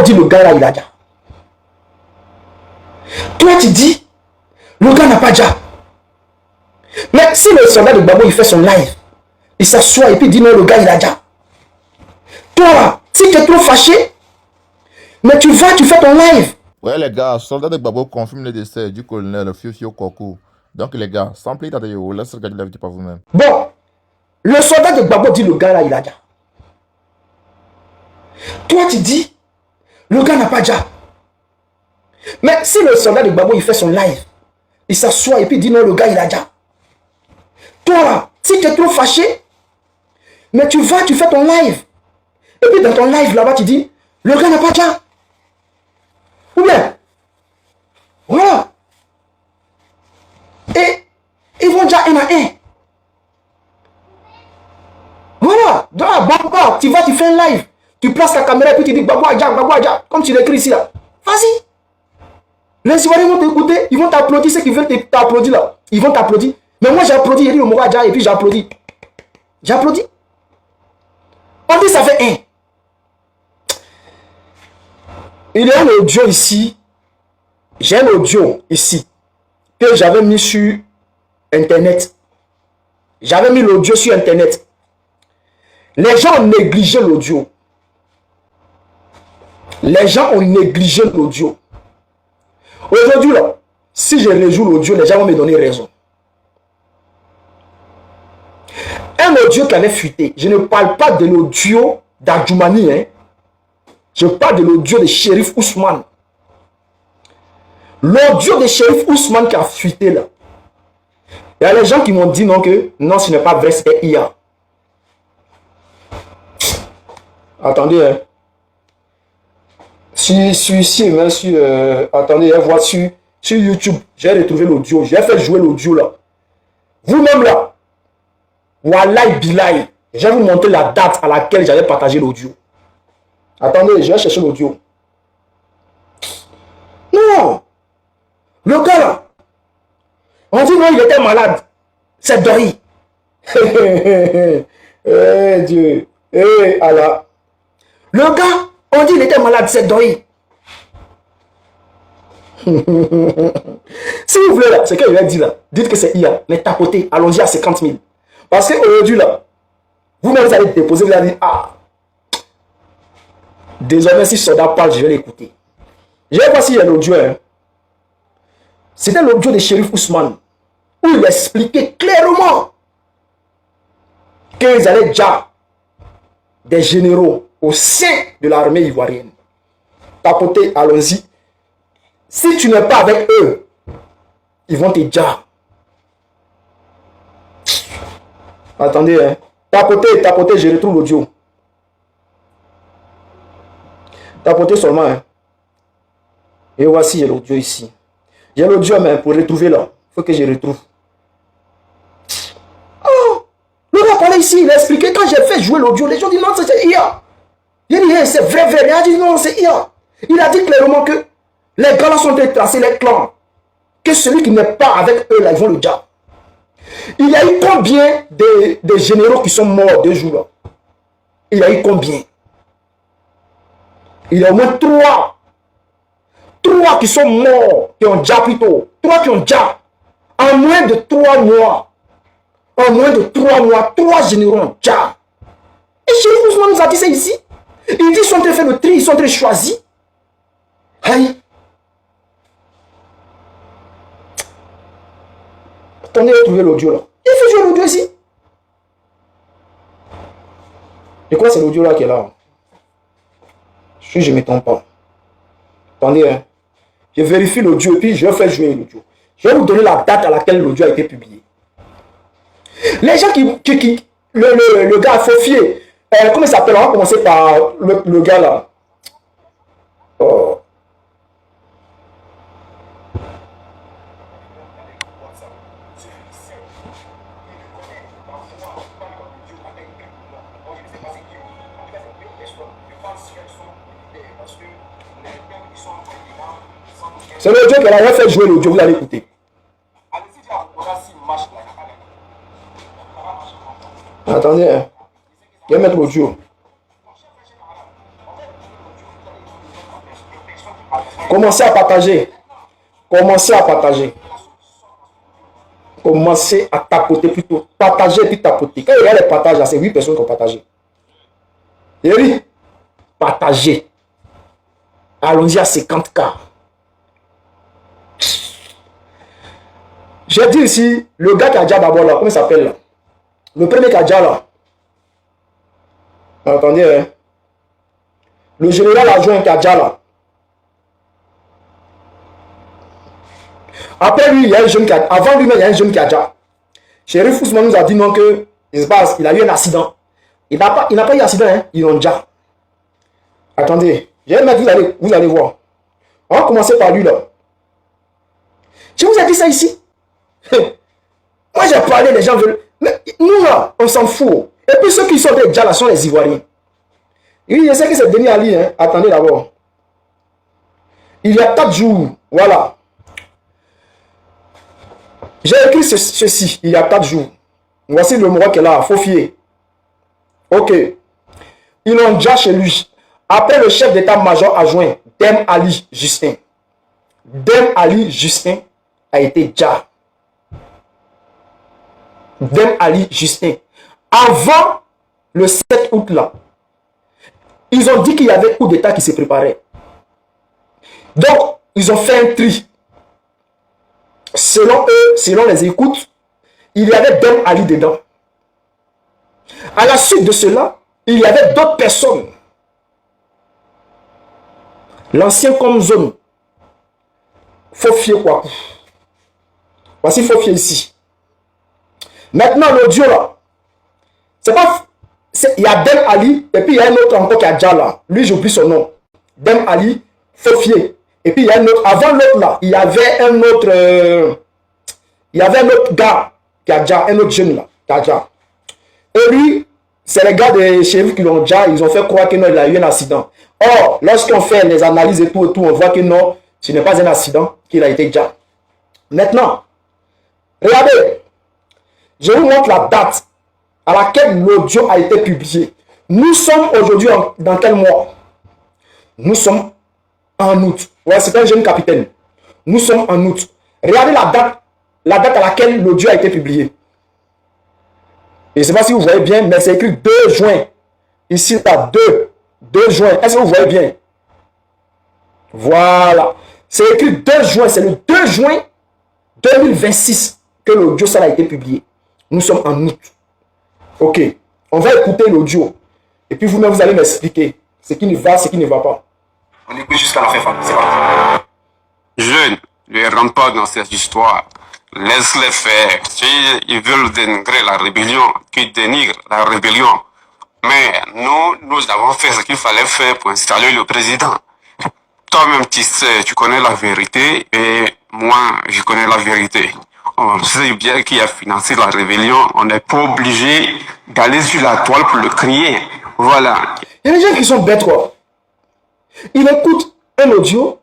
dit le gars là, il a déjà. Toi, tu dis, le gars n'a pas déjà. Mais si le soldat de Gbagbo, il fait son live, il s'assoit et puis il dit non, le gars, il a déjà. Toi, là, si tu es trop fâché, mais tu vas, tu fais ton live. Ouais, les gars, soldat de Gbagbo confirme le décès du colonel Fiofio Koko. Donc, les gars, sans plus tarder, laissez regarder la vidéo par vous-même. Bon, le soldat de Gbagbo dit le gars là, il a déjà. Toi, tu dis, le gars n'a pas déjà. Mais si le soldat de Gbagbo, il fait son live, il s'assoit et puis il dit non, le gars, il a déjà. Toi, là, si tu es trop fâché, mais tu vas, tu fais ton live. Et puis dans ton live, là-bas, tu dis, le gars n'a pas déjà. Ou bien, voilà. Et ils vont déjà un à un. Voilà. Dans la Gbagbo, tu vas, tu fais un live. Tu places la caméra et puis tu dis Gbagbo Adja, comme tu l'écris ici là. Vas-y. Les Ivoiriens vont t'écouter, ils vont t'applaudir, ceux qui veulent t'applaudir là. Ils vont t'applaudir. Mais moi j'ai applaudi, j'ai dit le mot Adja et puis j'ai applaudi. J'ai applaudi. On dit ça fait un. Il y a un audio ici. J'ai un audio ici que j'avais mis sur Internet. J'avais mis l'audio sur Internet. Les gens ont négligé l'audio. Les gens ont négligé l'audio. Aujourd'hui, là, si je rejoue l'audio, les gens vont me donner raison. Un audio qui avait fuité. Je ne parle pas de l'audio d'Adjoumani. Hein. Je parle de l'audio de Shérif Ousmane. L'audio de Shérif Ousmane qui a fuité là. Il y a les gens qui m'ont dit non, que non, ce n'est pas vrai, c'était IA. Attendez, hein. Attendez, voir sur YouTube, j'ai retrouvé l'audio, j'ai fait jouer l'audio là. Vous-même là, Wallahi Bilahi, je vais vous montrer la date à laquelle j'avais partagé l'audio. Attendez, je vais chercher l'audio. Non, le gars là, on dit non, il était malade. C'est Dori. Eh Dieu, eh Allah. Le gars, on dit il était malade, c'est Dori. Si vous voulez là, c'est qu'il a dit là, dites que c'est IA, mais tapotez, allons-y à 50 000. Parce qu'aujourd'hui là, vous-même vous allez déposer, vous allez dire, ah, désormais si ce soldat parle, je vais l'écouter. Je vais voir s'il y a l'audio. Hein. C'était l'audio de Shérif Ousmane, où il expliquait clairement qu'ils allaient déjà des généraux au sein de l'armée ivoirienne. Tapotez, allons-y. Si tu n'es pas avec eux, ils vont te dire. Attendez, hein. Tapotez, je retrouve l'audio. Tapotez seulement. Hein. Et voici l'audio ici. J'ai l'audio, mais pour retrouver là, il faut que je retrouve. Oh, le gars parlait ici, il a expliqué. Quand j'ai fait jouer l'audio, les gens disent non, c'est IA. Il dit, hey, c'est vrai. Il a dit non, c'est IA. Il a dit clairement que les gars là sont tracés, les clans. Que celui qui n'est pas avec eux, là, ils vont le dire. Il y a eu combien de généraux qui sont morts 2 jours là? Il y a eu combien? Il y a au moins 3. 3 qui sont morts, qui ont déjà plutôt. 3 qui ont déjà. En moins de 3 mois. En moins de 3 mois, 3 généraux ont déjà. Et Chérif Ousmane nous a dit ça ici. Il dit qu'ils sont très fait le tri, ils sont très choisis. Aïe. Attendez, trouver l'audio là. Il faut jouer l'audio ici. De quoi c'est l'audio là qui est là? Si je ne me trompe pas. Attendez, hein. Je vérifie l'audio et puis je vais faire jouer l'audio. Je vais vous donner la date à laquelle l'audio a été publié. Les gens le gars Fofier, comment il s'appelle? On va commencer par le gars là. Oh. C'est l'audio qu'elle a fait jouer l'audio, vous allez écouter. Attendez, hein. Je vais mettre l'audio. Commencez à partager. Commencez à partager. Commencez à tapoter plutôt. Partager et puis tapoter. Quand il y a les partages, là, c'est 8 personnes qui ont partagé. Et oui, partagez. Allons-y à 50K. J'ai dit ici, le gars qui a déjà d'abord là, comment il s'appelle là? Le premier qui a déjà là. Attendez, hein? Le général adjoint qui a déjà là. Après lui, il y a un jeune qui a... Avant lui-même, il y a un jeune qui a déjà. Chérif Ousmane nous a dit non que il a eu un accident. Il n'a pas eu d'accident, hein? Ils ont déjà. Attendez, je vais mettre, vous allez voir. On va commencer par lui là. Je vous ai dit ça ici. Moi j'ai parlé, les gens veulent. Mais nous là, on s'en fout. Et puis ceux qui sont déjà là sont les Ivoiriens. Oui, je sais que c'est Denis Ali, hein. Attendez d'abord. Il y a 4 jours, voilà. J'ai écrit ceci, il y a 4 jours. Voici le mot qui est là, faut fier. Ok. Ils l'ont déjà chez lui. Après le chef d'état-major adjoint, Dem Ali Justin. Dem Ali Justin a été déjà. Dem Ali Justin. Avant le 7 août là, ils ont dit qu'il y avait coup d'état qui se préparait. Donc, ils ont fait un tri. Selon eux, selon les écoutes, il y avait Dem Ali dedans. À la suite de cela, il y avait d'autres personnes. L'ancien comme zone. Faut fier quoi. Voici, faut fier ici. Maintenant, l'audio là. C'est pas. Il y a Dem Ali, et puis il y a un autre encore qui a déjà là. Lui, j'oublie son nom. Dem Ali, faut fier. Et puis il y a un autre. Avant l'autre là, il y avait un autre. Il y avait un autre gars qui a déjà, un autre jeune là, qui a déjà. Et lui, c'est les gars de chez qui l'ont déjà, ils ont fait croire que non, il a eu un accident. Or, lorsqu'on fait les analyses et tout, on voit que non, ce n'est pas un accident, qu'il a été déjà. Maintenant, regardez, je vous montre la date à laquelle l'audio a été publié. Nous sommes aujourd'hui dans quel mois? Nous sommes en août. Ouais, c'est un jeune capitaine. Nous sommes en août. Regardez la date à laquelle l'audio a été publié. Je ne sais pas si vous voyez bien, mais c'est écrit 2 juin. Ici, là, 2 juin. Est-ce que vous voyez bien? Voilà. C'est écrit 2 juin. C'est le 2 juin 2026 que l'audio, ça a été publié. Nous sommes en août. Ok. On va écouter l'audio. Et puis vous-même, vous allez m'expliquer ce qui ne va, ce qui ne va pas. On écoute jusqu'à la fin. C'est parti. Jeunes, ne rentre pas dans cette histoire. Laisse-les faire. S'ils veulent dénigrer la rébellion, qu'ils dénigrent la rébellion. Mais nous avons fait ce qu'il fallait faire pour installer le président. Toi-même, tu sais, tu connais la vérité et moi, je connais la vérité. On sait bien qui a financé la rébellion. On n'est pas obligé d'aller sur la toile pour le crier. Voilà. Il y a des gens qui sont bêtes, quoi. Il écoute un audio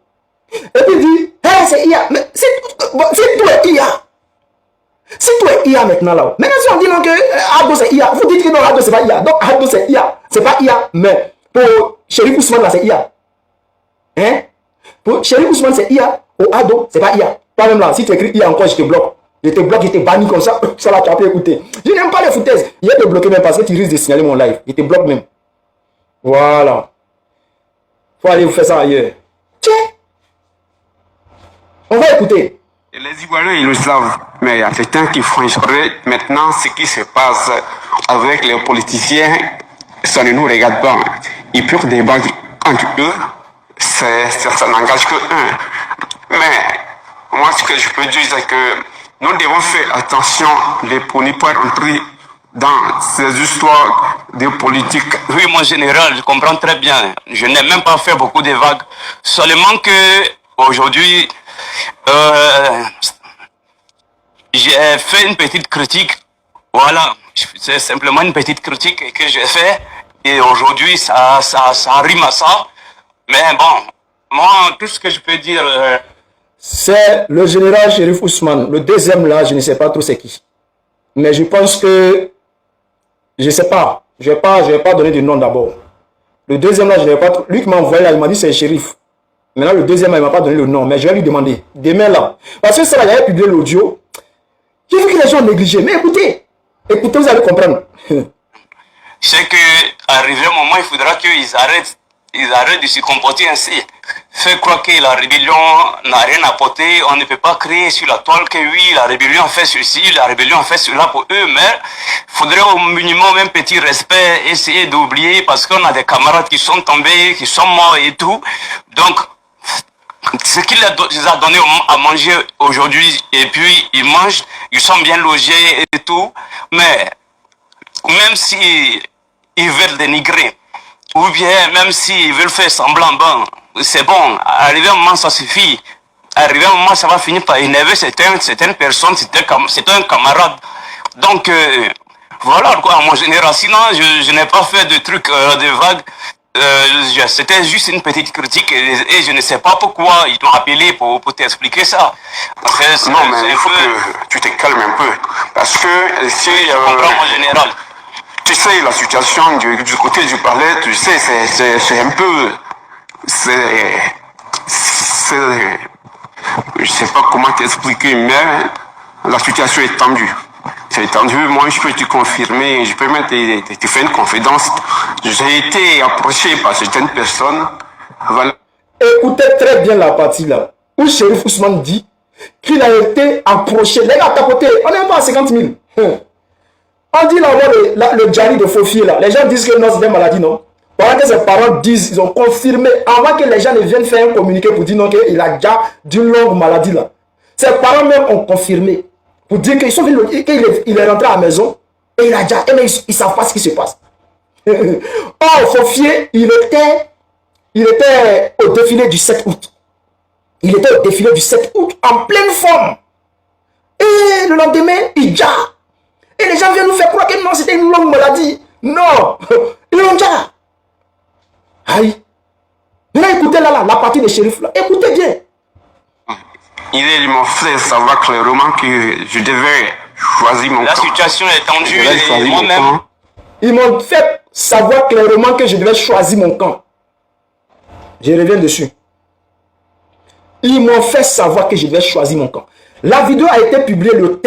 et puis il dit, hey, c'est IA. Mais c'est toi IA. C'est toi IA maintenant là. Maintenant, si on dit non que Ado c'est IA, vous dites que non, Ado c'est pas IA. Donc Ado c'est IA. C'est pas IA, mais pour Chérif Ousmane là, c'est IA. Hein? Pour Chérif Ousmane, c'est IA. Pour Ado, c'est pas IA. Toi-même là, si tu écris IA encore, je te bloque. Je te bloque, je te bannis comme ça. Ça là, tu as pu écouter. Je n'aime pas les foutaises. Il va te bloquer même parce que tu risques de signaler mon live. Je te bloque même. Voilà. Faut aller vous faire ça ailleurs. Tiens. On va écouter. Et les Ivoiriens, ils le savent. Mais il y a certains qui franchiraient maintenant ce qui se passe avec les politiciens. Ça ne nous regarde pas. Ils peuvent débattre entre eux. Ça n'engage que un. Mais moi, ce que je peux dire, c'est que nous devons faire attention pour ne pas rentrer dans ces histoires de politique. Oui, mon général, je comprends très bien. Je n'ai même pas fait beaucoup de vagues. Seulement que aujourd'hui, j'ai fait une petite critique. Voilà, c'est simplement une petite critique que j'ai fait. Et aujourd'hui, ça rime à ça. Mais bon, moi, tout ce que je peux dire... C'est le général Chérif Ousmane. Le deuxième là, je ne sais pas trop c'est qui. Mais je pense que... Je ne sais pas. Je vais pas donner de nom d'abord. Le deuxième là, je ne vais pas trop... Lui qui m'a envoyé là, il m'a dit c'est Chérif. Maintenant, le deuxième, il ne m'a pas donné le nom, mais je vais lui demander. Demain, là. Parce que ça, il avait publié l'audio. J'ai vu que les gens ont négligé. Mais écoutez, écoutez, vous allez comprendre. C'est que, arrivé un moment, il faudra qu'ils arrêtent de se comporter ainsi. Faire croire que la rébellion n'a rien apporté, on ne peut pas créer sur la toile que oui, la rébellion a fait ceci, la rébellion a fait cela pour eux, mais il faudrait au minimum un petit respect, essayer d'oublier, parce qu'on a des camarades qui sont tombés, qui sont morts et tout. Donc, ce qu'il les a donné à manger aujourd'hui, et puis ils mangent, ils sont bien logés et tout, mais même si ils veulent dénigrer, ou bien même s'ils veulent faire semblant, bon, c'est bon, arrivé un moment ça suffit, arrivé un moment ça va finir par énerver certaines personnes, c'est un camarade. Donc voilà quoi, en général, sinon je n'ai pas fait de trucs de vagues. C'était juste une petite critique et je ne sais pas pourquoi ils t'ont appelé pour t'expliquer ça. Fait, non, mais il faut que tu te calmes un peu. Parce que si... je comprends en général. Tu sais, la situation du côté du palais, tu sais, c'est un peu... Je sais pas comment t'expliquer, mais la situation est tendue. C'est tendu, moi je peux te confirmer, je peux même te faire une confidence. J'ai été approché par certaines personnes. Voilà. Écoutez très bien la partie là, où Chérif Ousmane dit qu'il a été approché. Les gars, tapoté, on n'est pas à 50 000. On dit là, le Djali de Fofier là, les gens disent que non, c'est des maladies, non? Pendant que ses parents disent, ils ont confirmé, avant que les gens ne viennent faire un communiqué pour dire non, qu'il a déjà d'une longue maladie là. Ses parents même ont confirmé. Pour dire qu'ils sont venus, qu'il est rentré à la maison et il a déjà, et mais ils ne savent pas ce qui se passe. Or, Fofier, il était au défilé du 7 août. Il était au défilé du 7 août en pleine forme. Et le lendemain, il déjà. Et les gens viennent nous faire croire que non, c'était une longue maladie. Non, ils l'ont déjà. Aïe. Maintenant, écoutez là, la partie des shérifs là. Écoutez bien. Ils m'ont fait savoir clairement que je devais choisir mon camp. La situation est tendue et moi-même... Ils m'ont fait savoir clairement que je devais choisir mon camp. Je reviens dessus. Ils m'ont fait savoir que je devais choisir mon camp. La vidéo a été publiée le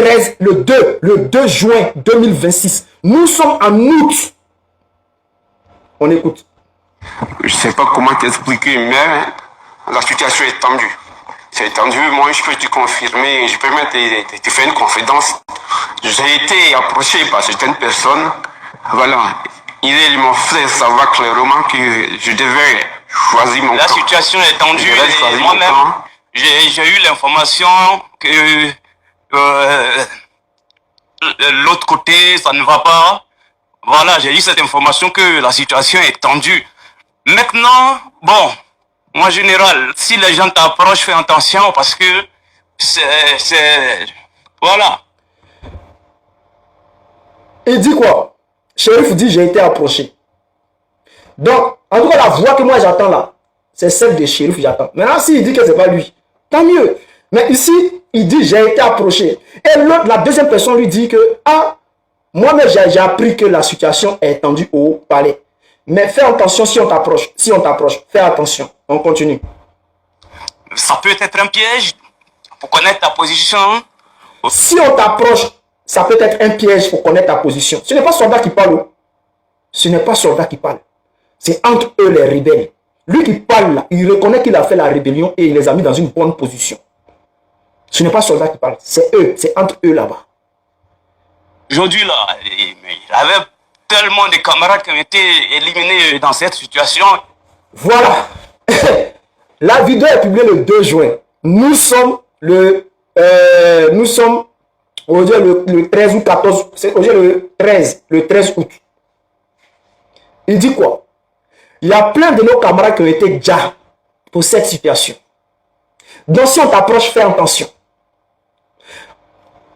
2 juin 2026. Nous sommes en août. On écoute. Je sais pas comment t'expliquer, mais la situation est tendue. C'est tendu, moi je peux te confirmer, je peux même te faire une confidence. J'ai été approché par certaines personnes, voilà. Ils m'ont fait savoir clairement que je devais choisir mon camp. La situation est tendue et moi-même, j'ai eu l'information que l'autre côté, ça ne va pas. Voilà, j'ai eu cette information que la situation est tendue. Maintenant, bon... En général, si les gens t'approchent, fais attention parce que c'est... Voilà. Il dit quoi? Chérif dit j'ai été approché. Donc, en tout cas, la voix que moi j'attends là, c'est celle de Chérif j'attends. Maintenant, s'il dit que c'est pas lui, tant mieux. Mais ici, il dit j'ai été approché. Et l'autre, la deuxième personne lui dit que, ah, moi-même j'ai appris que la situation est tendue au palais. Mais fais attention si on t'approche. Si on t'approche, fais attention. On continue. Ça peut être un piège pour connaître ta position. Si on t'approche, ça peut être un piège pour connaître ta position. Ce n'est pas soldat qui parle. Ce n'est pas soldat qui parle. C'est entre eux les rebelles. Lui qui parle là, il reconnaît qu'il a fait la rébellion et il les a mis dans une bonne position. Ce n'est pas soldat qui parle. C'est eux. C'est entre eux là-bas. Aujourd'hui là, il avait tellement de camarades qui ont été éliminés dans cette situation. Voilà. La vidéo est publiée le 2 juin. Nous sommes le 13 ou 14. C'est aujourd'hui le 13 août. Il dit quoi? Il y a plein de nos camarades qui ont été déjà pour cette situation. Donc si on t'approche, fais attention.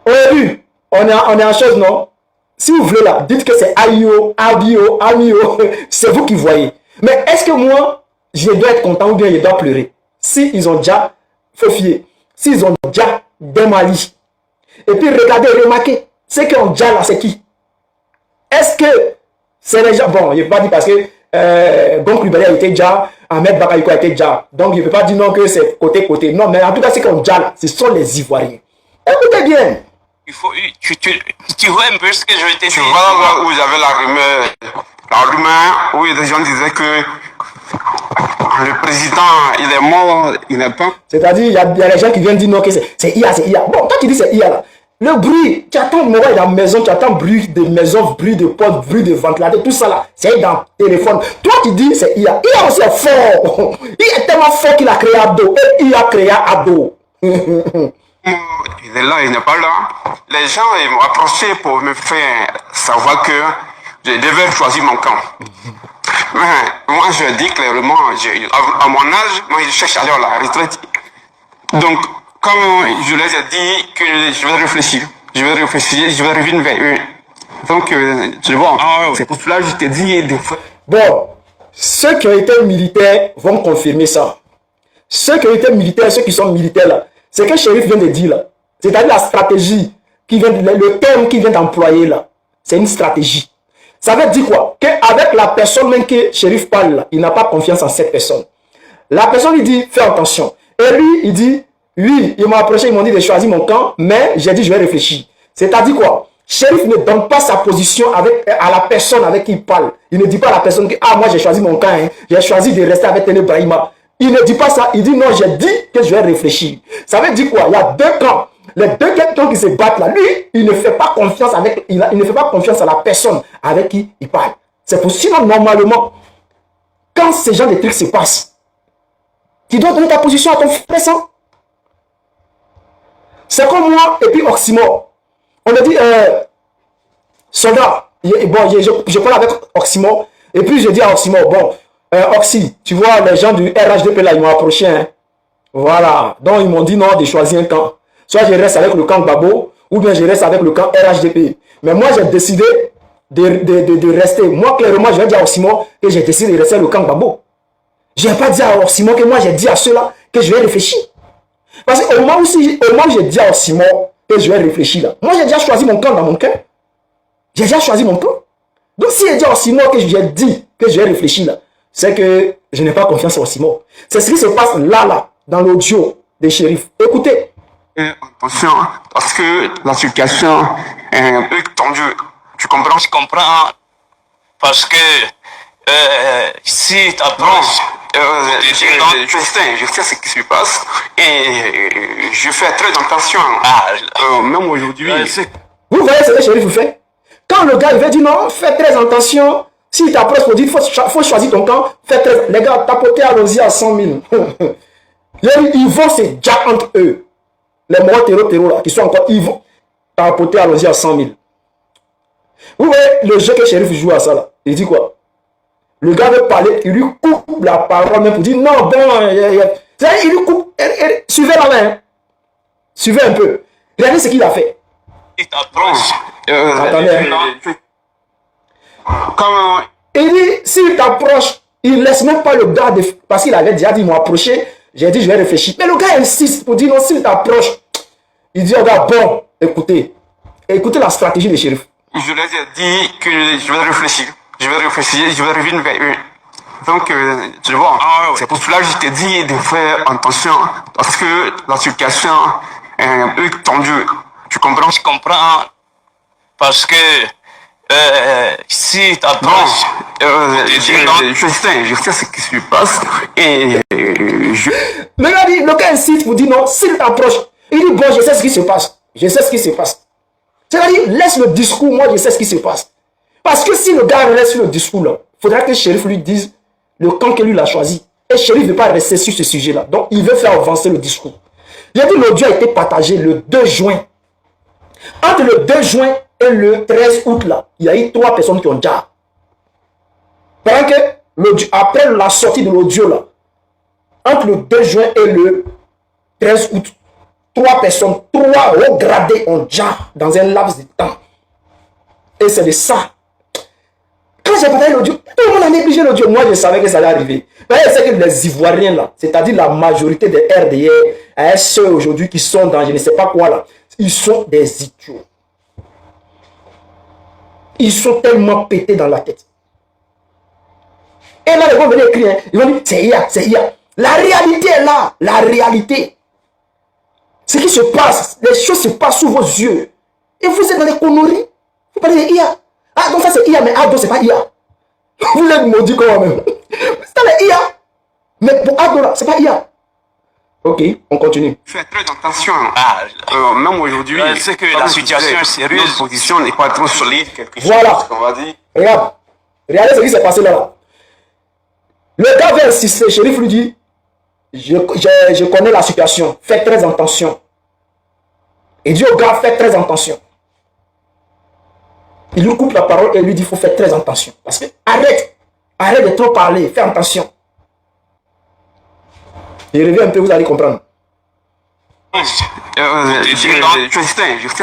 On a vu, on est en chose, non? Si vous voulez là, dites que c'est Aïo, Abio, Amio, c'est vous qui voyez. Mais est-ce que moi, je dois être content ou bien je dois pleurer? Si ils ont déjà Fofier, s'ils ont déjà des Mali, et puis regardez, remarquez, ceux qui ont déjà là, c'est qui? Est-ce que c'est les gens, bon, je ne vais pas dire parce que Gonk Lubali a été déjà, Ahmed Bakayoko a été déjà. Donc, je ne peux pas dire non que c'est côté. Non, mais en tout cas, c'est qu'on déjà là, ce sont les Ivoiriens. Écoutez bien. Tu vois un peu ce que je vais te dire. Tu vois là où vous avez la rumeur où les gens disaient que le président, il est mort, il n'est pas. C'est-à-dire, il y a les gens qui viennent dire non, que c'est IA, c'est IA. Bon, toi tu dis c'est IA là. Le bruit, tu attends moi dans la maison, tu attends bruit de maison, bruit de porte, bruit de ventilateur, tout ça là, c'est dans le téléphone. Toi tu dis c'est IA. IA aussi est fort. Il est tellement fort qu'il a créé Abdo. Et il a créé Abdo. Il est là, il n'est pas là. Les gens ils m'ont approché pour me faire savoir que je devais choisir mon camp. Mais moi je dis clairement, à mon âge, moi je cherche à aller à la retraite. Donc, comme je les ai dit que je vais réfléchir, je vais revenir vers eux. Donc, tu vois, c'est pour cela que je te dis des fois. Bon, ceux qui ont été militaires vont confirmer ça. Ceux qui ont été militaires, ceux qui sont militaires là, c'est que Chérif vient de dire là. C'est-à-dire la stratégie, le terme qu'il vient d'employer là, c'est une stratégie. Ça veut dire quoi? Qu'avec la personne même que Chérif parle là, il n'a pas confiance en cette personne. La personne lui dit, fais attention. Et lui, il dit, oui, ils m'ont approché, ils m'ont dit de choisir mon camp, mais j'ai dit, je vais réfléchir. C'est-à-dire quoi? Chérif ne donne pas sa position à la personne avec qui il parle. Il ne dit pas à la personne que, ah, moi j'ai choisi mon camp, hein. J'ai choisi de rester avec Tene Brahima. Il ne dit pas ça, il dit, non, j'ai dit que je vais réfléchir. Ça veut dire quoi? Il y a deux camps. Les deux camps qui se battent là, lui, il ne fait pas confiance il ne fait pas confiance à la personne avec qui il parle. C'est pour sinon, normalement, quand ce genre de trucs se passent, tu dois donner ta position à ton frère. C'est comme moi et puis Oxymore. On a dit, soldat, bon, je parle avec Oxymore, et puis je dis à Oxymore, bon, Oxy, tu vois, les gens du RHDP là, ils m'ont approché, hein. Voilà. Donc, ils m'ont dit non, de choisir un camp. Soit je reste avec le camp Gbagbo, ou bien je reste avec le camp RHDP. Mais moi, j'ai décidé de rester. Moi, clairement, je vais dire à Oxymore que j'ai décidé de rester avec le camp Gbagbo. Je n'ai pas dit à Oxymore que moi, j'ai dit à ceux-là que je vais réfléchir. Parce qu'au moment où j'ai dit à Oxymore que je vais réfléchir, là, moi, j'ai déjà choisi mon camp dans mon cœur. J'ai déjà choisi mon camp. Donc, si j'ai dit à Oxymore que j'ai dit que je vais réfléchir, là, c'est que je n'ai pas confiance en Oxymore. C'est ce qui se passe là, dans l'audio des shérifs. Écoutez. Attention, parce que la situation est un peu tendue. Tu comprends? Je comprends. Parce que si tu approches... je sais ce qui se passe et je fais très attention. Même aujourd'hui. Vous voyez ce que le shérif vous fait? Quand le gars il veut dire non, fais très attention. S'il t'approche pour dire faut choisir ton camp, fais très. Les gars, tapotez allons-y à 100 000. Ils vont se jack entre eux. Les morts terreau là, qui sont encore, ils vont tapoter allons-y à 100 000. Vous voyez le jeu que Chérif joue à ça là. Il dit quoi? Le gars veut parler, il lui coupe la parole même pour dire non, bon, il lui coupe. Suivez la main. Hein. Suivez un peu. Regardez ce qu'il a fait. Il t'approche. Attendez. Comment? Il dit, s'il t'approche, il laisse même pas le gars, parce qu'il avait déjà dit, ils m'ont approché. J'ai dit, je vais réfléchir. Mais le gars insiste pour dire non, s'il t'approche. Il dit au gars, bon, écoutez la stratégie des shérifs. Je les ai dit que je vais réfléchir. Je vais revenir vers eux. Donc, tu vois, c'est pour cela que je t'ai dit de faire attention. Parce que la situation est un peu tendue. Tu comprends? Je comprends. Parce que si tu approches... je sais ce qui se passe. Et le gars insiste pour dire non, s'il t'approche. Il dit, bon, je sais ce qui se passe. Je sais ce qui se passe. C'est-à-dire, laisse le discours, moi, je sais ce qui se passe. Parce que si le gars reste sur le discours, là, il faudra que le shérif lui dise le camp que lui a choisi. Et le shérif ne veut pas rester sur ce sujet-là. Donc, il veut faire avancer le discours. J'ai dit, l'audio a été partagé le 2 juin. Entre le 2 juin et le 13 août, là, il y a eu 3 personnes qui ont déjà. Pendant que, après la sortie de l'audio, là, entre le 2 juin et le 13 août, 3 personnes, 3 hauts gradés ont déjà dans un laps de temps. Et c'est de ça. Quand j'ai partagé l'audio, tout le monde a négligé l'audio. Moi, je savais que ça allait arriver. Mais c'est que les Ivoiriens, là, c'est-à-dire la majorité des RDR, ceux aujourd'hui qui sont dans je ne sais pas quoi, là, ils sont des idiots. Ils sont tellement pétés dans la tête. Et là, ils vont venir écrire, ils vont dire, c'est IA, c'est IA. La réalité est là, la réalité. Ce qui se passe, les choses se passent sous vos yeux. Et vous êtes dans les conneries. Vous parlez de IA. Ah, donc ça c'est IA, mais ah, donc c'est pas IA. Vous l'êtes maudit quand même. C'est dans les IA. Mais pour Ado, c'est pas IA. Ok, on continue. Fais très attention. Ah, Même aujourd'hui, c'est que la situation est sérieuse. Notre position n'est pas trop solide, quelque chose Voilà. qu'on va dire. Regarde. Regardez ce qui s'est passé là. Le gars va insister. Le shérif lui dit, je connais la situation. Fais très attention. Il dit au gars, fais très attention. Il lui coupe la parole et lui dit, il faut faire très attention. Parce que arrête de trop parler, fais attention. Il revient un peu, vous allez comprendre. Je sais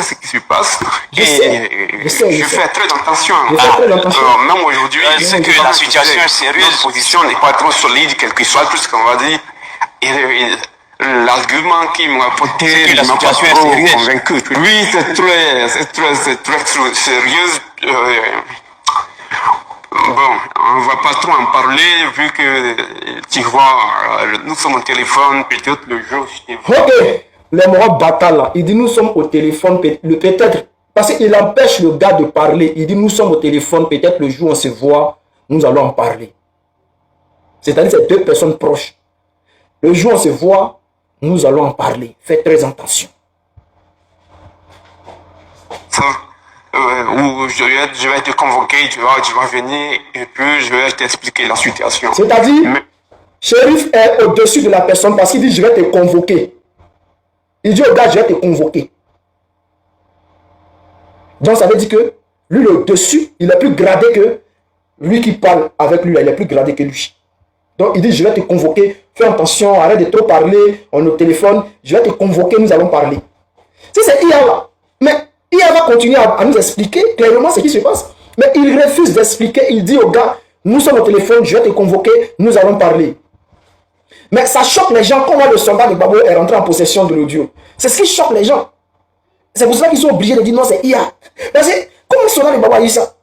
ce qui se passe. Je sais. Je fais très attention. Je fais très attention. Même aujourd'hui, c'est que la situation est sérieuse. Notre position n'est pas trop solide, quel que soit tout ce qu'on va dire. L'argument qui m'a apporté que la ne m'a pas situation est trop sérieuse. convaincu. Oui, c'est très sérieux. Bon, on va pas trop en parler vu que tu vois, nous sommes au téléphone, peut-être le jour je te vois. Ok, les morts bâtards là, il dit nous sommes au téléphone, peut-être, parce qu'il empêche le gars de parler. Il dit nous sommes au téléphone, peut-être le jour où on se voit, nous allons en parler. C'est-à-dire c'est deux personnes proches. Le jour où on se voit, nous allons en parler. Faites très attention. Où je vais te convoquer, tu vas venir et puis je vais t'expliquer la situation. C'est-à-dire, shérif est au-dessus de la personne parce qu'il dit je vais te convoquer. Il dit au gars je vais te convoquer. Donc ça veut dire que lui le dessus, il est plus gradé que lui qui parle avec lui, il est plus gradé que lui. Donc il dit je vais te convoquer, fais attention, arrête de trop parler, on est au téléphone, je vais te convoquer, nous allons parler. Si c'est IA là, mais IA va continuer à nous expliquer clairement ce qui se passe. Mais il refuse d'expliquer, il dit au gars, nous sommes au téléphone, je vais te convoquer, nous allons parler. Mais ça choque les gens, comment le soldat de Gbagbo est rentré en possession de l'audio. C'est ce qui choque les gens. C'est pour cela qu'ils sont obligés de dire non, c'est IA. Parce que comment le soldat de Gbagbo a eu ça?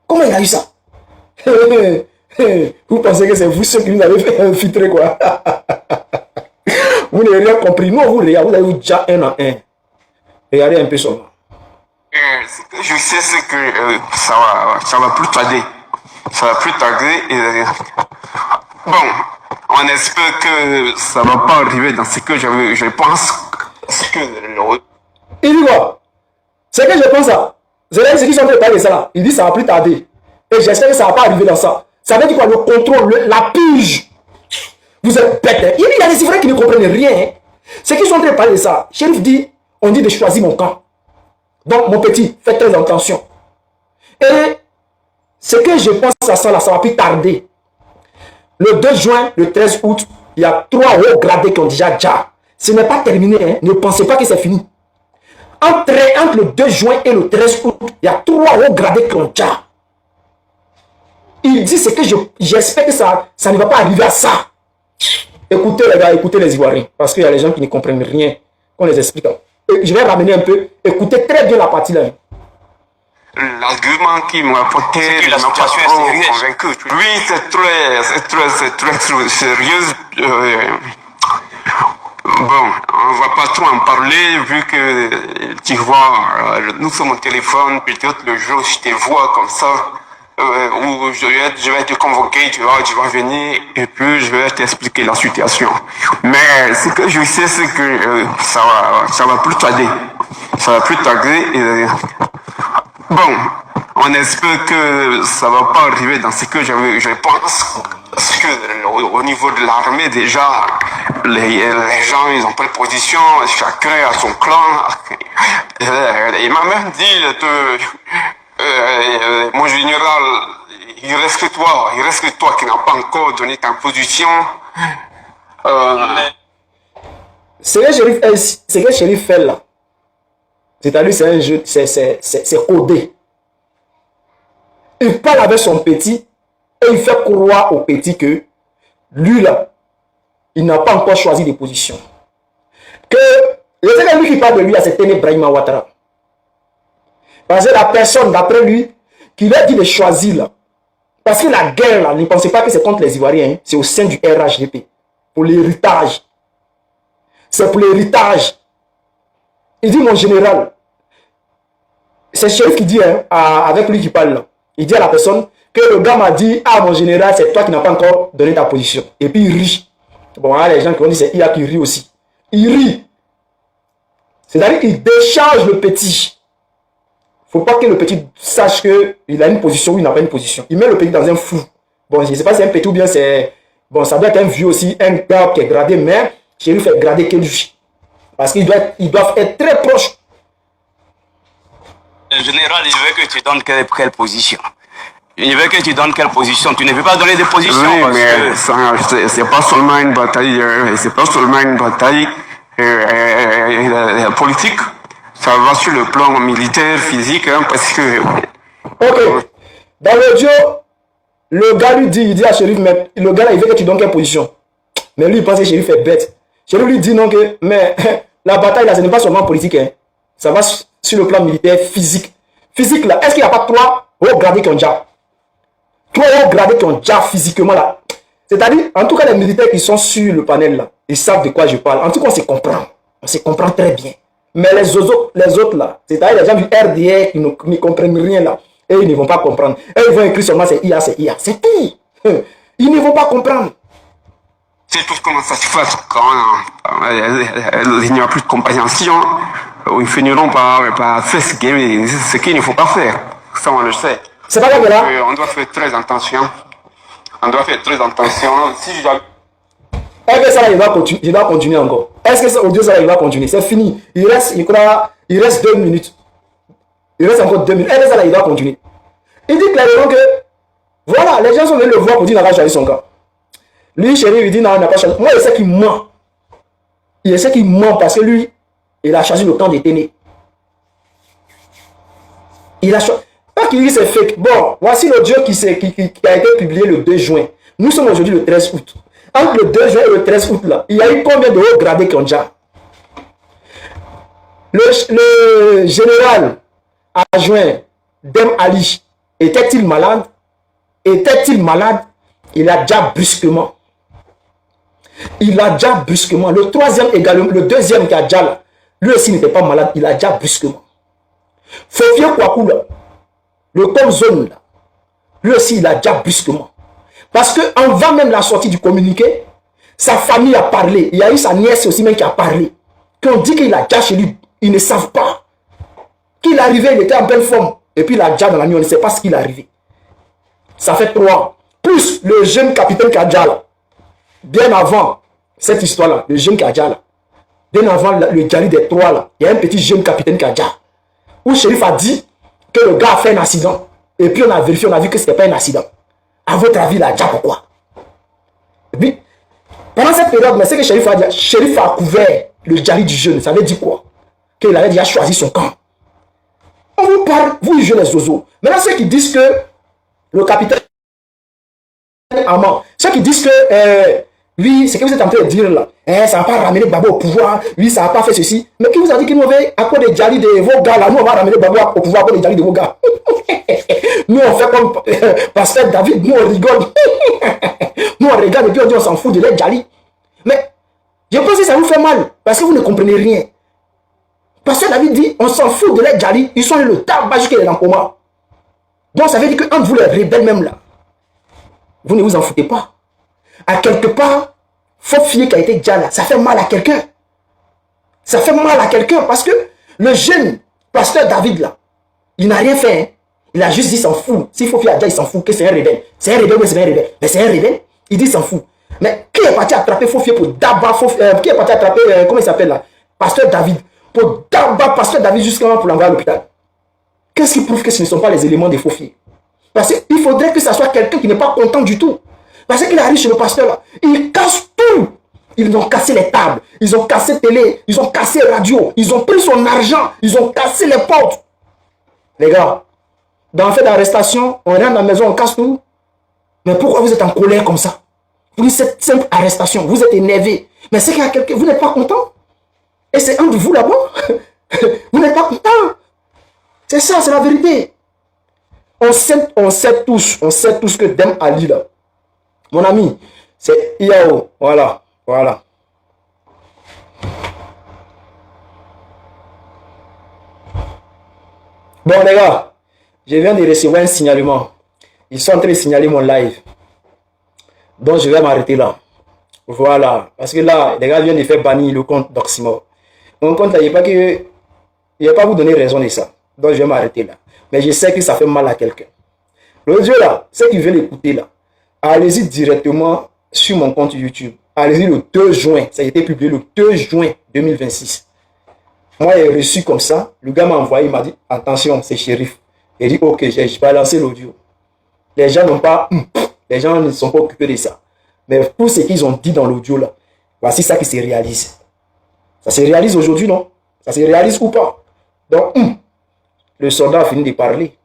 Comment il a eu ça? Vous pensez que c'est vous ceux qui nous avez fait infiltrer quoi? Vous n'avez rien compris. Nous, vous regardez, vous avez déjà un à un. Regardez un peu seulement. Je sais ce que ça va plus tarder. Ça va plus tarder. Bon, on espère que ça va pas arriver dans ce que je pense. Il dit quoi? C'est que je pense ça. C'est là ce qu'ils sont en train de parler de ça là. Il dit ça va plus tarder. Et j'espère que ça va pas arriver dans ça. Ça veut dire quoi? Le contrôle, la pige. Vous êtes bête. Hein? Il y a des Ivoiriens qui ne comprennent rien. Hein? C'est qu'ils sont en train de parler de ça. Shérif dit, on dit de choisir mon camp. Donc, mon petit, faites très attention. Et ce que je pense à ça là, ça va plus tarder. Le 2 juin, le 13 août, il y a 3 hauts gradés qui ont déjà. Ce n'est pas terminé. Hein? Ne pensez pas que c'est fini. Entre le 2 juin et le 13 août, il y a 3 hauts gradés qui ont déjà. Il dit ce que j'espère que ça ne va pas arriver à ça. Écoutez les gars, écoutez les Ivoiriens. Parce qu'il y a les gens qui ne comprennent rien. Qu'on les explique. Et je vais ramener un peu. Écoutez très bien la partie là. L'argument qui m'a apporté que la situation est sérieuse. Convaincu. Oui, c'est très sérieux. Bon, on va pas trop en parler vu que tu vois, nous sommes au téléphone, peut-être le jour où je te vois comme ça, où je vais te convoquer, tu vas venir et puis je vais t'expliquer la situation. Mais ce que je sais, c'est que ça va plus tarder. Ça va plus tarder. Bon, on espère que ça va pas arriver dans ce que je pense. Parce que au niveau de l'armée, déjà, les gens, ils ont pris position, chacun a son clan. Il m'a même dit, mon général, il reste que toi qui n'as pas encore donné ta position. Ce que Shérif fait là, c'est-à-dire c'est un jeu, c'est codé. Il parle avec son petit et il fait croire au petit que lui là, il n'a pas encore choisi des positions. Que c'est lui qui parle de lui, c'est Téné Brahima Ouattara. Parce que la personne d'après lui, qui lui a dit de choisir là, Parce que la guerre, là, ne pensez pas que c'est contre les Ivoiriens, hein. C'est au sein du RHDP. Pour l'héritage. C'est pour l'héritage. Il dit, mon général, c'est le chef qui dit, hein, avec lui qui parle là, il dit à la personne que le gars m'a dit, ah mon général, c'est toi qui n'as pas encore donné ta position. Et puis il rit. Bon, il y a les gens qui ont dit, c'est IA qui rit aussi. Il rit. C'est-à-dire qu'il décharge le petit. Il ne faut pas que le petit sache qu'il a une position ou il n'a pas une position. Il met le petit dans un flou. Bon, je ne sais pas si c'est un petit ou bien c'est... Bon, ça doit être un vieux aussi, un gars qui est gradé, mais chez lui, fait grader que lui. Parce qu'ils doivent être très proches. Le général, il veut que tu donnes quelle position? Il veut que tu donnes quelle position? Tu ne veux pas donner de position Oui, parce mais que... c'est pas seulement une bataille, c'est pas seulement une bataille politique. Ça va sur le plan militaire, physique, hein, parce que... Ok. Dans l'audio, le gars lui dit, il dit à Chérif, mais le gars là, il veut que tu donnes quelle position? Mais lui, il pense que Chérif est bête. Chérif lui dit non que, mais la bataille là, ce n'est pas seulement politique, hein. Ça va sur le plan militaire, physique. Physique là, est-ce qu'il n'y a pas 3 hauts gradés qui ont déjà? 3 hauts gradés qui ont déjà physiquement là. C'est-à-dire, en tout cas, les militaires qui sont sur le panel là, ils savent de quoi je parle. En tout cas, on se comprend. On se comprend très bien. Mais les autres là, c'est-à-dire les gens du RDR qui ne comprennent rien là, et ils ne vont pas comprendre. Et ils vont écrire seulement c'est IA, c'est IA. C'est tout. Ils ne vont pas comprendre. C'est tout comment ça se passe quand il n'y a plus de compréhension. Ils finiront par faire ce qu'il ne faut pas faire. Ça, on le sait. C'est pas grave là. On doit faire très attention. On doit faire très attention. Si je dois... Est-ce que ça là, il va continuer encore? Est-ce que ça audio ça là, il va continuer? C'est fini. Il reste 2 minutes. Il reste encore 2 minutes. Est-ce que ça là, il va continuer? Il dit clairement que voilà, les gens sont venus le voir pour dire qu'il n'a pas choisi son gars. Lui, chéri, il dit non, il n'a pas choisi. Moi, il sait qu'il ment. Il sait qu'il ment parce que lui, il a choisi le camp des Ténés. Il a choisi. Pas qu'il dit c'est fake. Bon, voici l'audio qui a été publié le 2 juin. Nous sommes aujourd'hui le 13 août. Entre le 2 juin et le 13 août, là, il y a eu combien de hauts gradés qui ont déjà? Le général adjoint Dem Ali, était-il malade? Était-il malade? Il a déjà brusquement. Il a déjà brusquement. Le troisième également, le deuxième qui a déjà là, lui aussi n'était pas malade, il a déjà brusquement. Fofia Kwaku, là, le comme zone, là, lui aussi il a déjà brusquement. Parce qu'avant même la sortie du communiqué, sa famille a parlé. Il y a eu sa nièce aussi même qui a parlé. Quand on dit qu'il a déjà chez lui, ils ne savent pas. Qu'il est arrivé, il était en belle forme. Et puis il a déjà dans la nuit, on ne sait pas ce qu'il est arrivé. Ça fait 3. Plus le jeune capitaine Kadjala. Bien avant cette histoire-là, le jeune Kadjala. Bien avant le Djali des 3 là, il y a un petit jeune capitaine Kadjala. Où Chérif a dit que le gars a fait un accident. Et puis on a vérifié, on a vu que ce n'était pas un accident. À votre avis, il a déjà pourquoi? Et puis, pendant cette période, c'est que Chérif a dit, Chérif a couvert le Djali du jeune. Ça veut dire quoi? Qu'il avait déjà choisi son camp. On vous parle, vous jugez les oiseaux. Maintenant, ceux qui disent que le capitaine Amand, ceux qui disent que lui, c'est que vous êtes en train de dire là, ça n'a pas ramené Babo au pouvoir, lui, ça n'a pas fait ceci. Mais qui vous a dit qu'il nous avait à cause des Djali de vos gars là, nous on va ramener Babo au pouvoir à cause des Djali de vos gars. Nous on fait comme Pasteur David, nous on rigole. Nous on regarde et puis on dit on s'en fout de les Djali. Mais je pense que ça vous fait mal parce que vous ne comprenez rien. Pasteur David dit on s'en fout de les Djali, ils sont le tabac jusqu'à les coma. Donc ça veut dire que entre vous les rebelles même là, vous ne vous en foutez pas. À quelque part, faut fier qui a été déjà là. Ça fait mal à quelqu'un. Ça fait mal à quelqu'un parce que le jeune pasteur David là, il n'a rien fait. Hein. Il a juste dit s'en fout. S'il faut fier à Dieu, il s'en fout que c'est un rebelle. C'est un rebelle, mais c'est un rebelle. Mais c'est un rebelle. Il dit s'en fout. Mais qui est parti attraper Faux pour Daba, qui est parti attraper, comment il s'appelle là? Pasteur David. Pour Daba, pasteur David jusqu'à pour l'envoyer à l'hôpital. Qu'est-ce qui prouve que ce ne sont pas les éléments des faux fiers? Parce qu'il faudrait que ça soit quelqu'un qui n'est pas content du tout. Parce qu'il arrive chez le pasteur là, il casse tout. Ils ont cassé les tables, ils ont cassé télé, ils ont cassé radio, ils ont pris son argent, ils ont cassé les portes. Les gars, dans le fait d'arrestation, on rentre dans la maison, on casse tout. Mais pourquoi vous êtes en colère comme ça? Pour cette simple arrestation, vous êtes énervé. Mais c'est qu'il y a quelqu'un, vous n'êtes pas content. Et c'est un de vous là-bas. Vous n'êtes pas content. C'est ça, c'est la vérité. On sait tous que Dem Ali, là, mon ami, c'est IAO. Voilà, voilà. Bon, les gars, je viens de recevoir un signalement. Ils sont en train de signaler mon live. Donc, je vais m'arrêter là. Voilà. Parce que là, les gars viennent de faire bannir le compte d'Oxymore. Mon compte, là, il ne va pas vous donner raison de ça. Donc, je vais m'arrêter là. Mais je sais que ça fait mal à quelqu'un. L'audio là, ceux qui veulent écouter là, allez-y directement sur mon compte YouTube. Allez-y le 2 juin. Ça a été publié le 2 juin 2026. Moi, j'ai reçu comme ça. Le gars m'a envoyé, il m'a dit, attention, c'est shérif. Il dit, ok, j'ai balancé l'audio. Les gens n'ont pas, les gens ne sont pas occupés de ça. Mais pour ce qu'ils ont dit dans l'audio là, voici ça qui se réalise. Ça se réalise aujourd'hui, non? Ça se réalise ou pas? Donc, le soldat a fini de parler.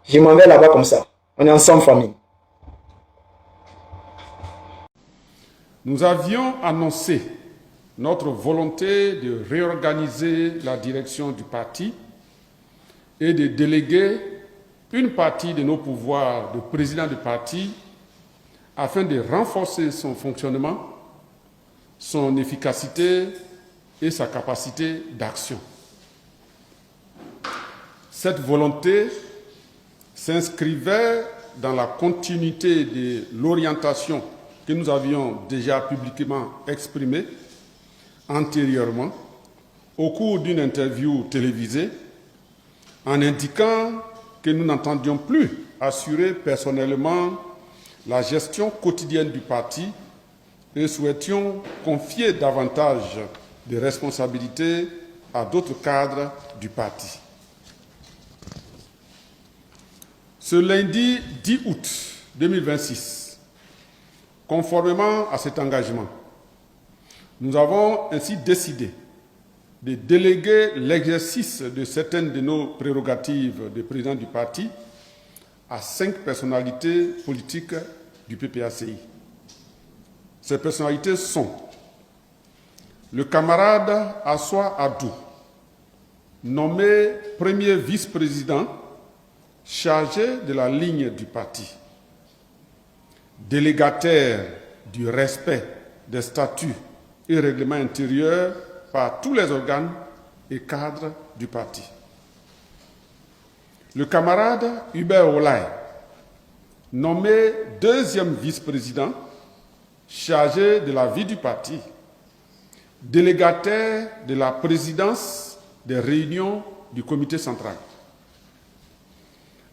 Je m'en vais là-bas comme ça. On est ensemble, famille. Nous avions annoncé notre volonté de réorganiser la direction du parti et de déléguer une partie de nos pouvoirs de président du parti afin de renforcer son fonctionnement, son efficacité et sa capacité d'action. Cette volonté s'inscrivait dans la continuité de l'orientation que nous avions déjà publiquement exprimée antérieurement au cours d'une interview télévisée en indiquant que nous n'entendions plus assurer personnellement la gestion quotidienne du parti et souhaitions confier davantage de responsabilités à d'autres cadres du parti. Ce lundi 10 août 2026, conformément à cet engagement, nous avons ainsi décidé de déléguer l'exercice de certaines de nos prérogatives de président du parti à 5 personnalités politiques du PPACI. Ces personnalités sont le camarade Assoa Adou, nommé premier vice-président chargé de la ligne du parti, délégataire du respect des statuts et règlements intérieurs par tous les organes et cadres du parti. Le camarade Hubert Olay, nommé deuxième vice-président chargé de la vie du parti, délégataire de la présidence des réunions du comité central.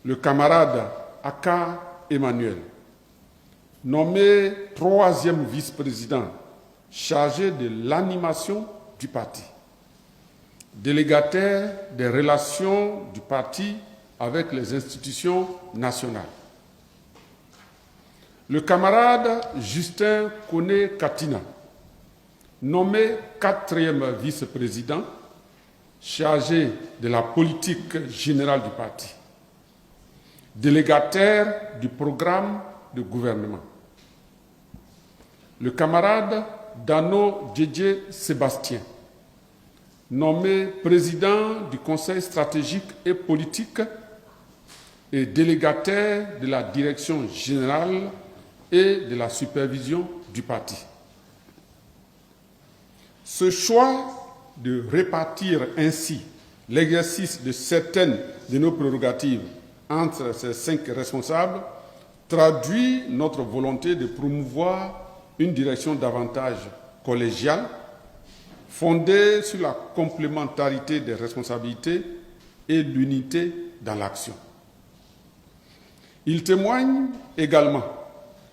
Le camarade Aka Emmanuel, nommé troisième vice-président chargé de l'animation du parti, délégataire des relations du parti avec les institutions nationales. Le camarade Justin Koné Katina, nommé quatrième vice-président chargé de la politique générale du parti, délégataire du programme de gouvernement. Le camarade Dano Djedje Sébastien, nommé président du Conseil stratégique et politique et délégataire de la direction générale et de la supervision du parti. Ce choix de répartir ainsi l'exercice de certaines de nos prérogatives entre ces 5 responsables traduit notre volonté de promouvoir une direction davantage collégiale, fondée sur la complémentarité des responsabilités et l'unité dans l'action. Il témoigne également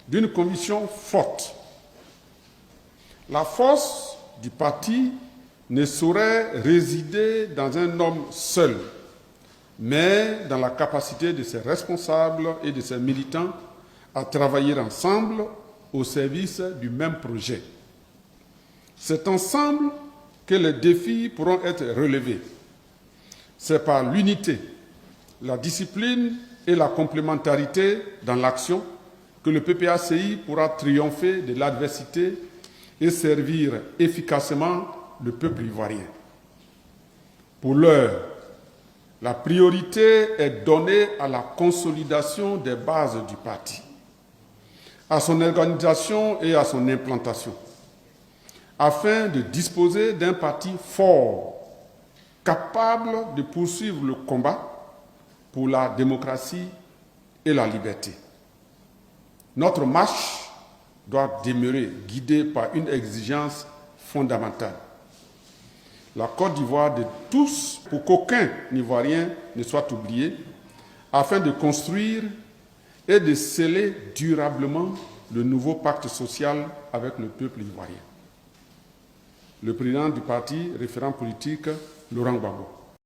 d'une conviction forte. La force du parti ne saurait résider dans un homme seul, mais dans la capacité de ses responsables et de ses militants à travailler ensemble au service du même projet. C'est ensemble que les défis pourront être relevés. C'est par l'unité, la discipline et la complémentarité dans l'action que le PPACI pourra triompher de l'adversité et servir efficacement le peuple ivoirien. Pour l'heure, La priorité est donnée à la consolidation des bases du parti, à son organisation et à son implantation, afin de disposer d'un parti fort, capable de poursuivre le combat pour la démocratie et la liberté. Notre marche doit demeurer guidée par une exigence fondamentale. La Côte d'Ivoire de tous, pour qu'aucun Ivoirien ne soit oublié, afin de construire et de sceller durablement le nouveau pacte social avec le peuple ivoirien. Le président du parti, référent politique, Laurent Gbagbo.